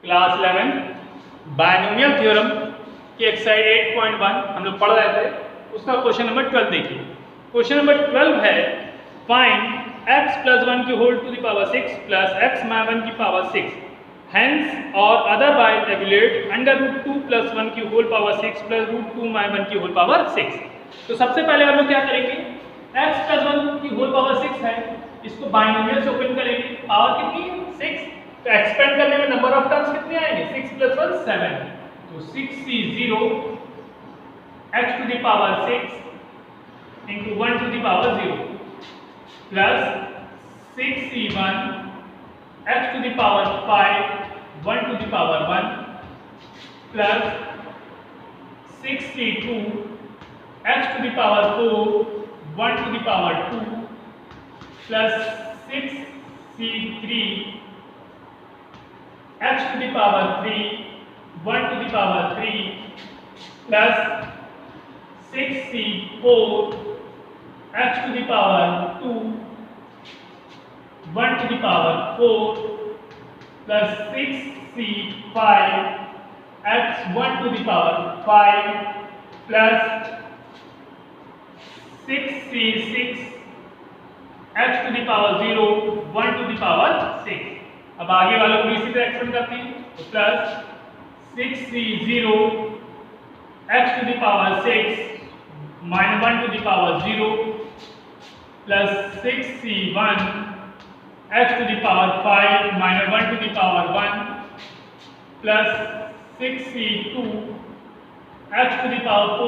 Class 11 binomial theorem की exercise 8.1 हम लोग पढ़ रहे थे। उसका क्वेश्चन नंबर 12 देखिए। क्वेश्चन नंबर 12 है फाइंड x plus 1 की whole to the power 6 plus x minus 1 की पावर 6 hence और otherwise evaluate under root 2 plus 1 की whole power 6 plus root 2 minus 1 की होल पावर 6। तो सबसे पहले हम लोग क्या करेंगे, x plus 1 की होल पावर 6 है, इसको बाइनोमियल से ओपन करेंगे। पावर कितनी है 6, तो एक्सपेंड करने में नंबर ऑफ टर्म्स कितने आएंगे 6 plus 1 7, तो 6c0 x to the power 6 into 1 to the power 0 plus 6c1 x to the power 5 1 to the power 1 plus 6c2 x to the power 4 1 to the power 2 plus 6c3 x to the power 3 1 to the power 3 plus 6c4 x to the power 2 1 to the power 4 plus 6c5 x 1 to the power 5 plus 6c6 x to the power 0 1 to the power 6। अब आगे वालों को इसी तरह expand करते हैं, तो plus 6c0 x to the power 6 minus 1 to the power 0 plus 6c1 x to the power 5 minus 1 to the power 1 plus 6c2 x to the power 4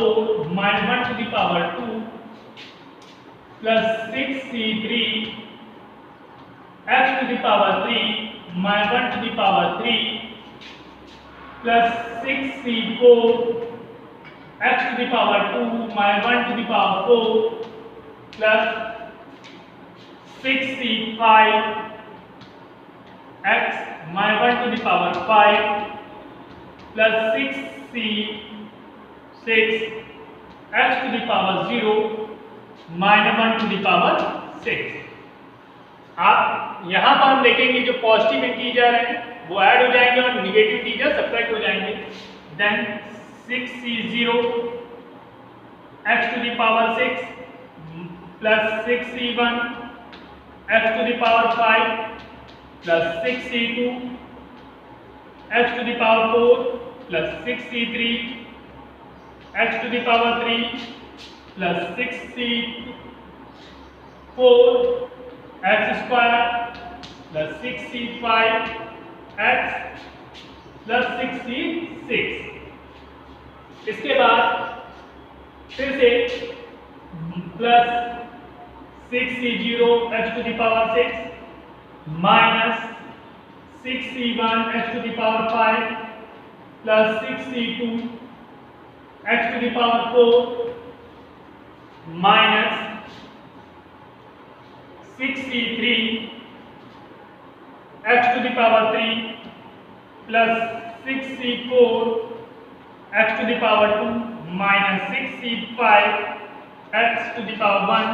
minus 1 to the power 2 plus 6c3 x to the power 3 minus 1 to the power 3 plus 6c4 x to the power 2 minus 1 to the power 4 plus 6c5 x minus 1 to the power 5 plus 6c6 x to the power 0 minus 1 to the power 6। आप यहाँ पर हम देखेंगे जो positive integer हैं वो add हो जाएंगे और निगेटिव इंटीजर सब्ट्रैक्ट हो जाएंगे। Then 6c0 x to the power 6 plus 6c1 x to the power 5 plus 6c2 x to the power 4 plus 6c3 x to the power 3 plus 6c4 x square plus 6c5 x plus 6c6। इसके बाद फिर से plus 6c0 x to the power 6 minus 6c1 x to the power 5 plus 6c2 x to the power 4 minus 6c3 x to the power 3 plus 6c4 x to the power 2 minus 6c5 x to the power 1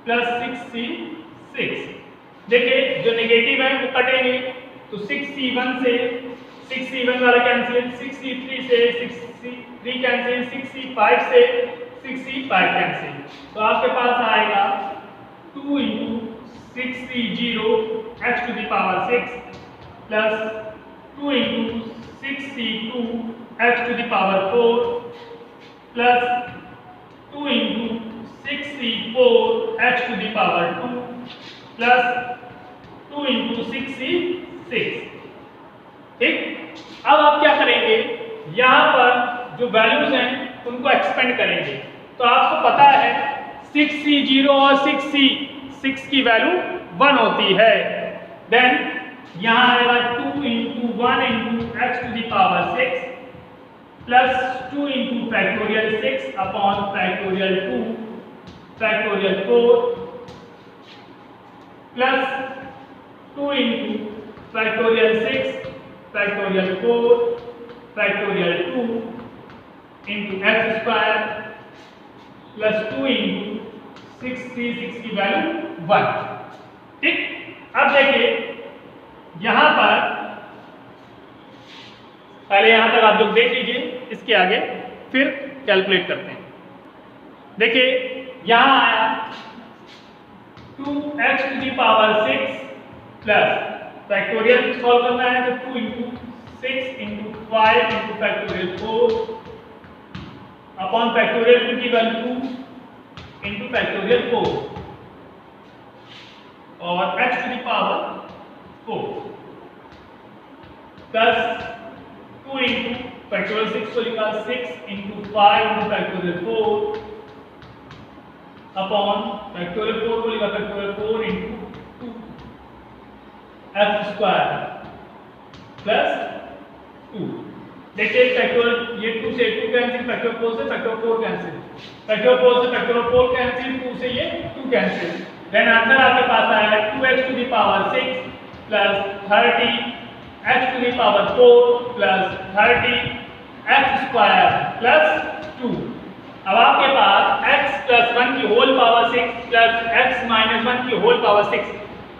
plus 6c6। देखिए जो negative है वो कटेंगे, तो 6c1 से 6c1 वाला cancel, 6c3 से 6c3 cancel, 6c5 से 6c5 कैंसिल, तो आपके पास आएगा 2 into 6c0 x to the power 6 plus 2 into 6c2 x to the power 4 plus 2 into 6c4 x to the power 2 plus 2 into 6c6। ठीक, अब आप क्या करेंगे, यहाँ पर जो वैल्यूज हैं उनको एक्सपेंड करेंगे। तो आपको पता है 6c0 और 6c6 की वैल्यू 1 होती है। देन यहाँ आएगा 2 into 1 into x to the power 6 plus 2 into factorial 6 upon factorial 2 factorial 4 plus 2 into factorial 6 factorial 4 factorial 2 into x square plus 2 into 6c6 की वैल्यू 1। ठीक, अब देखिए यहाँ पर पहले यहाँ तक आप लोग देख लीजिए, इसके आगे फिर कैलकुलेट करते हैं। देखिए यहाँ आया 2x to the power 6 plus factorial solve करना है तो 2 into 6 into 5 into factorial 4 upon factorial 2 की वैल्यू 2 इंटू फैक्टोरियल 4 और x to the power 4 plus 2 into factorial 6 को लिखा 6 into 5 into factorial 4 upon factorial 4 को लिखा factorial 4 into 2 x square plus 2। देखिए फैक्टोरियल ये 2 से 2 कैंसिल, फैक्टोरियल 4 से फैक्टोरियल 4 कैंसिल, फैक्टोरियल 4 से फैक्टोरियल 4 कैंसिल, 2 से ये 2 कैंसिल। देन आंसर आपके पास आया है 2x to the power 6 plus 30 x to the power 4 plus 30 x square plus 2। अब आपके पास x प्लस 1 की whole power 6 plus x minus 1 की होल पावर 6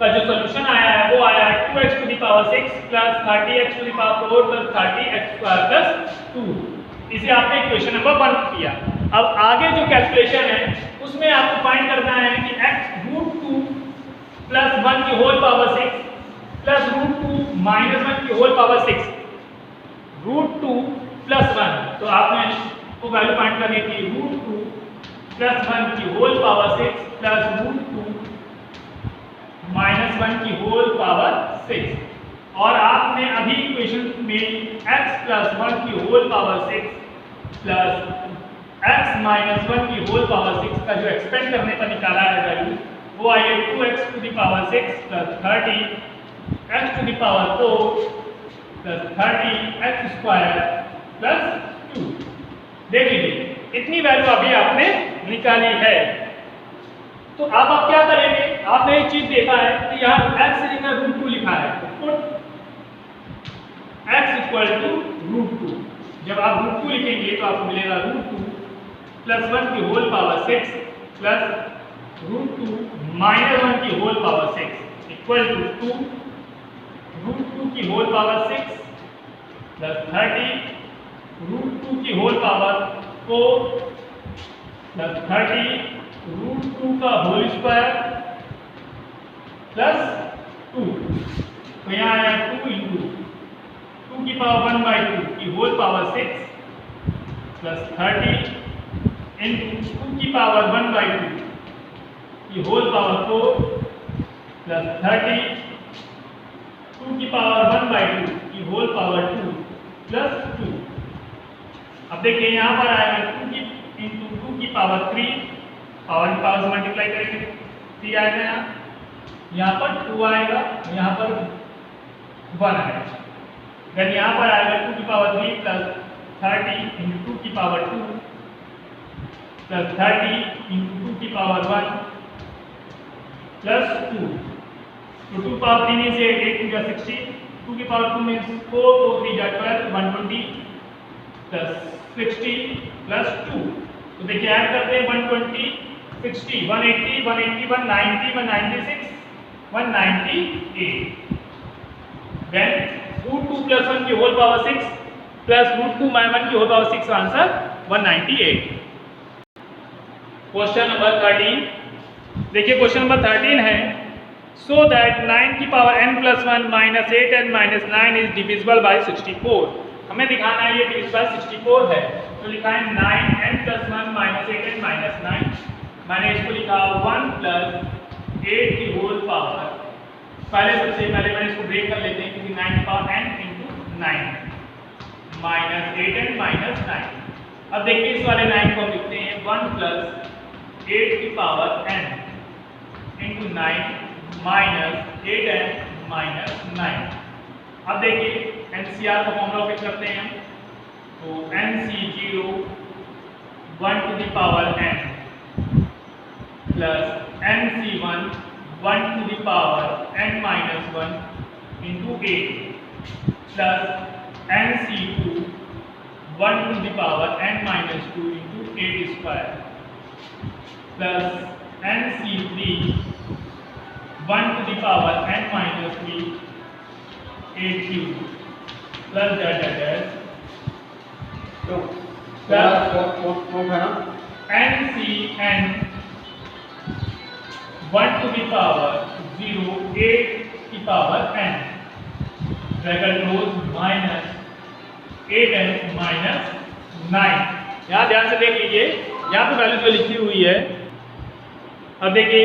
का जो सॉल्यूशन आया है वो आया है 2x to the power 6 plus 30x to the power 4 plus 30x square plus 2। इसे आपने इक्वेशन नंबर 1 किया। अब आगे जो कैलकुलेशन है उसमें आपको फाइंड करना है कि x रूट 2 प्लस 1 की whole power 6 plus root 2 minus 1 की होल पावर 6 रूट 2 प्लस 1, तो आपने वो वैल्यू फाइंड करनी थी रूट 2 प्लस 1 की whole power 6 plus root 2 minus 1 की होल पावर 6 और आपने अभी इक्वेशन में x प्लस 1 की whole power 6 plus x minus 1 की होल पावर 6 का जो एक्सपेंड करने पर निकाला है वैल्यू वो आई है 2x to the power 6 plus 30 x to the power 4 plus 30 x square plus 2। देख लीजिए इतनी वैल्यू अभी आपने निकाली है। तो अब आप क्या करेंगे, आपने एक चीज देखा है कि यहाँ x से जगह रूट 2 लिखा है तो put x equal to root 2। जब आप रूट 2 लिखेंगे तो आपको मिलेगा रूट 2 प्लस 1 की whole power 6 plus root 2 minus 1 की whole power 6 equal to 2 root 2 की होल पावर 6 प्लस 30 रूट 2 की होल पावर 4 प्लस 30 रूट 2 का होल स्क्वायर प्लस 2। तो यहाँ आया 2 इंटू 2 की पावर 1/2 की होल पावर 6 प्लस 30 इंटू 2 की पावर 1/2 की होल पावर 4 प्लस 30 2 की पावर 1/2 की होल पावर 2 प्लस 2। अब देखिए यहाँ पर आएगा 2 की इंटू 2 की पावर 3 पावर की पावर से मल्टीप्लाई करेंगे 3 आएगा, यहाँ पर 2 आएगा, यहाँ पर 1 आएगा। देन यहाँ पर आएगा 2 की पावर 3 प्लस 30 इंटू 2 की पावर 2 प्लस 30 इंटू 2 की पावर 1 प्लस 2। तो 2 पावर 3 से 8 टू 60, 2 की पावर 2 मीन्स 4 4 3 12 120 प्लस 60 प्लस 2। तो देखिए ऐड करते हैं 120 60 180 180 190 196 198। देन रूट 2 प्लस 1 की whole power 6 plus root 2 minus 1 की होल पावर 6 का आंसर 198। Question number 13। देखिए क्वेश्चन नंबर 13 है सो दैट 9 की power n plus 1 minus 8n minus 9 is divisible by 64। हमें दिखाना है ये डिविजिबल बाय 64 है तो लिखा है 9n plus 1 minus 8n minus 9। मैंने इसको लिखा 1 प्लस 8 की होल पावर, सबसे पहले मैंने इसको ब्रेक कर लेते हैं क्योंकि 9 की power n into 9 minus 8n minus 9। अब देखिए इस वाले 9 को हम लिखते हैं 1 प्लस 8 की power n into 9 minus 8n minus 9। अब देखिए NCR का फॉर्मूला फिक्स करते हैं हम, तो NC0 1 to the power n plus NC1 1 to the power n minus 1 into 8 plus NC2 1 to the power n minus 2 into 8 square plus NC3 1 to the power n minus 3 8 cube plus तो plus है ना NCN 1 to the power 0 8 की power n bracket close minus 8n minus 9। यहाँ ध्यान से देख लीजिए, यहाँ पे वैल्यू जो लिखी हुई है, अब देखिए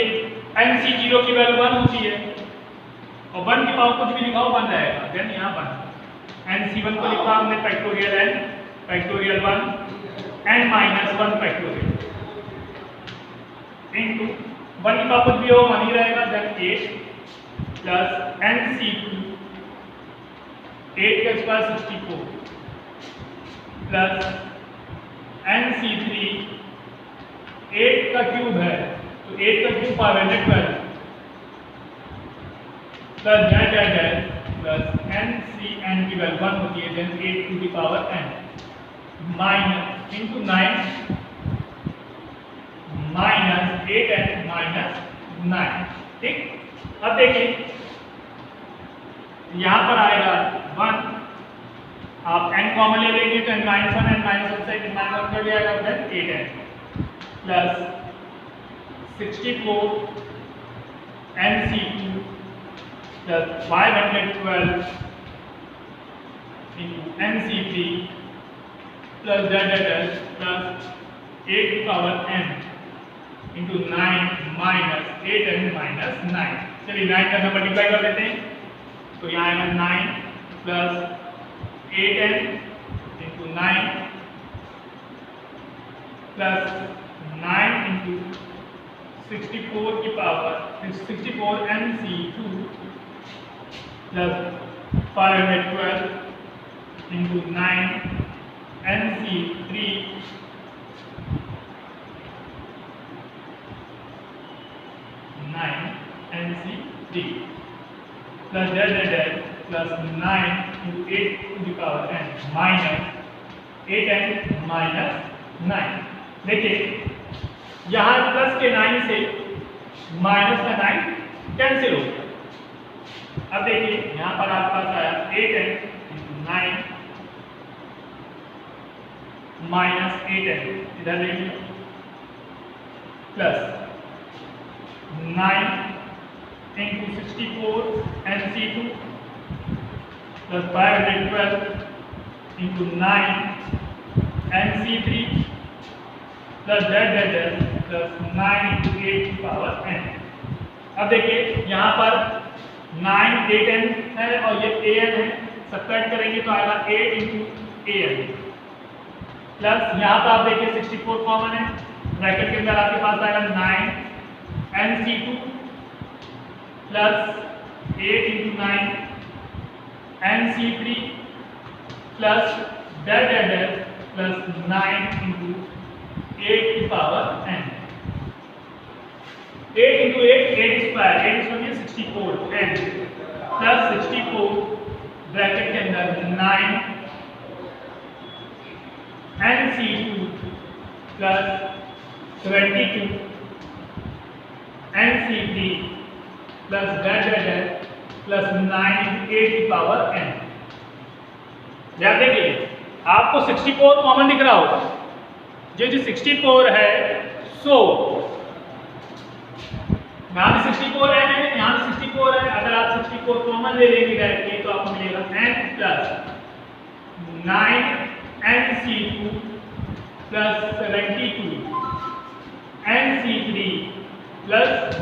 NC 0 की वैल्यू 1 होती है और 1 की पावर कुछ भी लिखा हो 1 रहेगा, देन यहाँ 1 NC1 को लिखा हमने factorial n factorial 1 n minus 1 factorial into 1 की पावर कुछ भी हो 1 ही रहेगा, देन 8 प्लस NC2 8 का स्क्वायर 64 प्लस NC3 8 का क्यूब है तो 8 का cube 512 plus z plus NCN की वैल्यू 1 होती है, then 8 to the power n minus into 9 minus 8n minus 9। ठीक, अब देखिए यहाँ पर आएगा 1, आप n कॉमन ले लेंगे तो n माइनस 1 n माइनस 1 से n माइनस 1 कर दिया जाएगा, then 8n plus 64 NC2 plus 512 into NC3 plus z plus 8 की power n into 9 minus 8n minus 9। चलिए 9 का हम मल्टीप्लाई कर देते हैं, तो यहाँ आएगा 9 plus 8n into 9 plus 9 into 64 की power 64 NC2 plus 512 into 9 NC3 9 NC3 plus z plus 9 into 8 to the power n minus 8n minus 9। देखिए यहाँ प्लस के 9 से माइनस का 9 कैंसिल हो गया। अब देखिए यहाँ पर आपके पास आया 8n into 9 माइनस 8n, इधर देखिए plus 9 into 64 NC2 plus 512 into 9 NC3 plus z plus 9 into 8 की पावर n। अब देखिए यहाँ पर 9 8n है और ये an है, सब्ट्रैक्ट करेंगे तो आएगा 8 into an प्लस यहाँ पर आप देखिए 64 कॉमन है, ब्रैकेट के अंदर आपके पास आएगा 9 NC2 plus 8 into 9 NC3 plus z plus 9 into 8 की power n। 8 into 8 8 square 8 square 64 n plus 64 bracket के अंदर 9 NC2 plus 22 NC3 plus z plus 9 into 8 की पावर n। ध्यान देखिए आपको 64 कॉमन दिख रहा होगा, जो 64 है सो यहाँ पे 64 n है, यहाँ पे 64 है, अगर आप 64 कॉमन ले लेंगे डायरेक्टली तो आपको मिलेगा n plus 9 NC2 plus 72 NC3 plus z।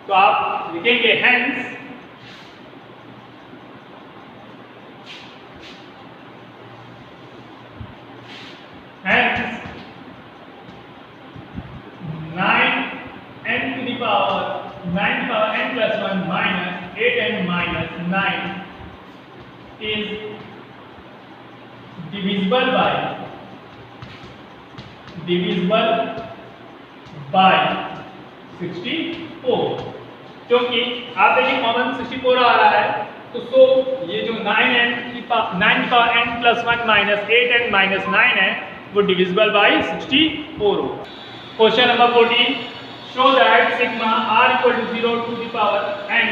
तो आप लिखेंगे hence hence 9n to the power 9 power n plus 1 minus 8n minus 9 is divisible by 64। क्योंकि आप देखिए कॉमन 64 आ रहा है तो सो ये जो 9 की power n plus 1 minus 8n minus 9 है वो डिविजिबल बाय 64 हो। Question number 14, show that sigma r equal to 0 to the power n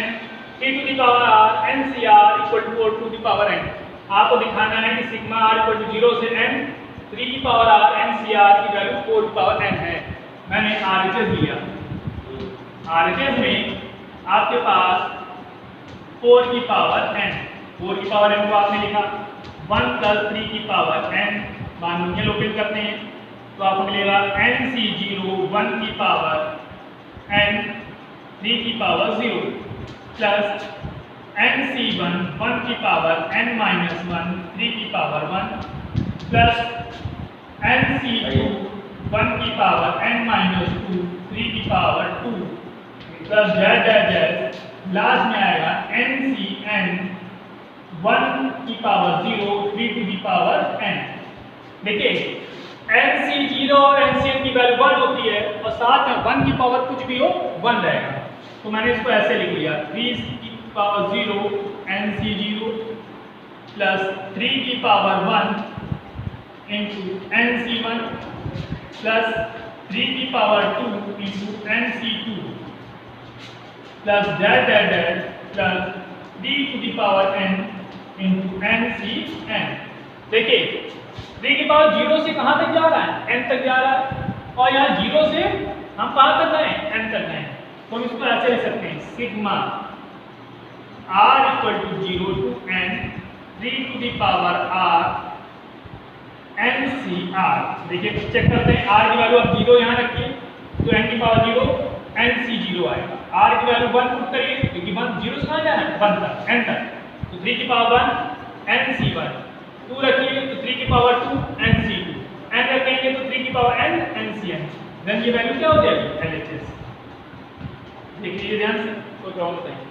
e to the power r NCr equal to 4 to the power n। आपको दिखाना है कि sigma are equal to 0 से n 3 की power r n C R की value 4 की power n है। मैंने RHS लिया, RHS में आपके पास 4 की पावर n, 4 की पावर n को आपने लिखा 1 प्लस 3 की पावर n, मान लीजिए लोकेट करते हैं तो आपको मिलेगा NC0 1 की पावर n 3 की पावर 0 प्लस NC1 1 की पावर n माइनस 1 3 की पावर 1 प्लस NC2 1 की पावर n माइनस 2 3 की पावर 2 प्लस z लास्ट में आएगा NCn 1 की power 0 3 to the power n। देखिए NC0 और NCn की वैल्यू 1 होती है और साथ में 1 की पावर कुछ भी हो 1 रहेगा, तो मैंने इसको ऐसे लिख लिया 3 की पावर 0 NC0 प्लस 3 की पावर 1 इंटू NC1 प्लस 3 की power 2 into NC2 plus z plus d to the power n into NCn। देखिए 3 की पावर 0 से कहाँ तक जा रहा है, n तक जा रहा है, और यहाँ 0 से हम कहाँ तक गए, n तक गए, तो हम इसको ऐसे लिख सकते हैं sigma r equal to 0 to n 3 to the power r NCr। देखिए चेक करते हैं, r की वैल्यू अब 0 यहाँ रखिए तो n की पावर 0 NC0 आएगा, r की वैल्यू 1 पुट करिए क्योंकि 1 0 से कहाँ जाना है 1 तक n तक, तो 3 की पावर 1 NC1, 2 रखिए तो 3 की पावर 2 NC2, n रखेंगे तो 3 की पावर n NCn, देन ये वैल्यू क्या हो जाएगी LHS। देखिए ध्यान से, तो क्या बताएंगे।